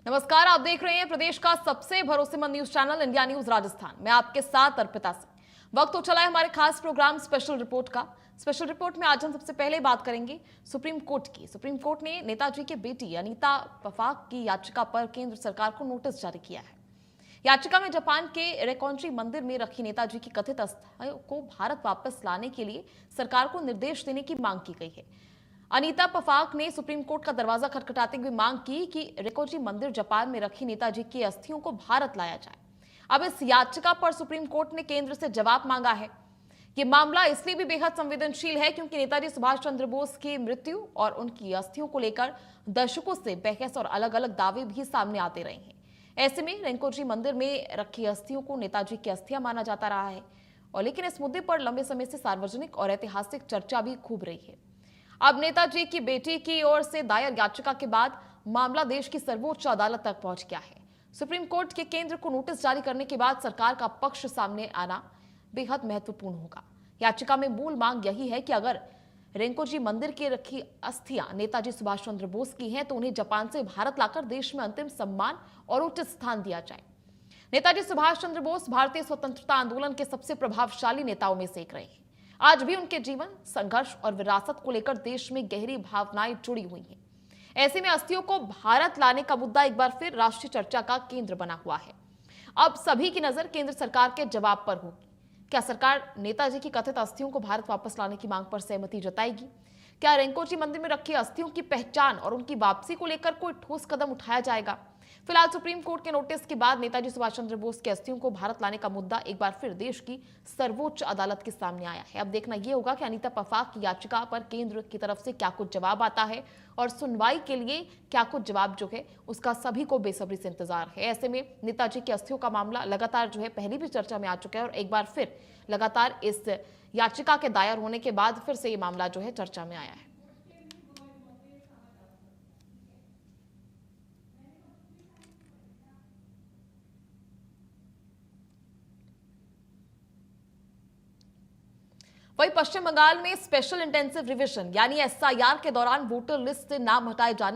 नमस्कार, आप देख रहे हैं प्रदेश का सबसे भरोसेमंद news channel India news Rajasthan. मैं आपके साथ अर्पिता सिंह। वक्त हो चला है हमारे खास प्रोग्राम स्पेशल रिपोर्ट का। स्पेशल रिपोर्ट में आज हम सबसे पहले बात करेंगे सुप्रीम कोर्ट की। सुप्रीम कोर्ट ने नेताजी की बेटी अनीता पफाक की याचिका पर केंद्र सरकार को नोटिस जारी किया है। याचिका में जापान के रेकोंजी मंदिर में रखी नेताजी की कथित अस्थियों को भारत वापस लाने के लिए सरकार को निर्देश देने की मांग की गई है। अनीता पफाक ने सुप्रीम कोर्ट का दरवाजा खटखटाते हुए मांग की कि रेकोजी मंदिर जापान में रखी नेताजी की अस्थियों को भारत लाया जाए। अब इस याचिका पर सुप्रीम कोर्ट ने केंद्र से जवाब मांगा है। यह मामला इसलिए भी बेहद संवेदनशील है क्योंकि नेताजी सुभाष चंद्र बोस की मृत्यु और उनकी अस्थियों को लेकर दशकों से बहस और अलग अलग दावे भी सामने आते रहे हैं। ऐसे में रेकोजी मंदिर में रखी अस्थियों को नेताजी की अस्थियां माना जाता रहा है, और लेकिन इस मुद्दे पर लंबे समय से सार्वजनिक और ऐतिहासिक चर्चा भी खूब रही है। अब नेताजी की बेटी की ओर से दायर याचिका के बाद मामला देश की सर्वोच्च अदालत तक पहुंच गया है। सुप्रीम कोर्ट के केंद्र को नोटिस जारी करने के बाद सरकार का पक्ष सामने आना बेहद महत्वपूर्ण होगा। याचिका में मूल मांग यही है कि अगर रेकोजी मंदिर की रखी अस्थियां नेताजी सुभाष चंद्र बोस की हैं तो उन्हें जापान से भारत लाकर देश में अंतिम सम्मान और उचित स्थान दिया जाए। नेताजी सुभाष चंद्र बोस भारतीय स्वतंत्रता आंदोलन के सबसे प्रभावशाली नेताओं में से एक रहे हैं। आज भी उनके जीवन, संघर्ष और विरासत को लेकर देश में गहरी भावनाएं जुड़ी हुई हैं। ऐसे में अस्थियों को भारत लाने का मुद्दा एक बार फिर राष्ट्रीय चर्चा का केंद्र बना हुआ है। अब सभी की नजर केंद्र सरकार के जवाब पर होगी। क्या सरकार नेताजी की कथित अस्थियों को भारत वापस लाने की मांग पर सहमति जताएगी? क्या रेकोजी मंदिर में रखी अस्थियों की पहचान और उनकी वापसी को लेकर कोई ठोस कदम उठाया जाएगा? फिलहाल सुप्रीम कोर्ट के नोटिस के बाद नेताजी सुभाष चंद्र बोस की अस्थियों को भारत लाने का मुद्दा एक बार फिर देश की सर्वोच्च अदालत के सामने आया है। अब देखना यह होगा कि अनीता पफाक की याचिका पर केंद्र की तरफ से क्या कुछ जवाब आता है और सुनवाई के लिए क्या कुछ जवाब जो है उसका सभी को बेसब्री से इंतजार है। ऐसे में नेताजी की अस्थियों का मामला लगातार जो है पहले भी चर्चा में आ चुका है और एक बार फिर लगातार इस याचिका के दायर होने के बाद फिर से ये मामला जो है चर्चा में आया है। वहीं पश्चिम बंगाल में स्पेशल इंटेंसिव रिवीजन यानी एसआईआर के दौरान वोटर लिस्ट से नाम हटाए जाने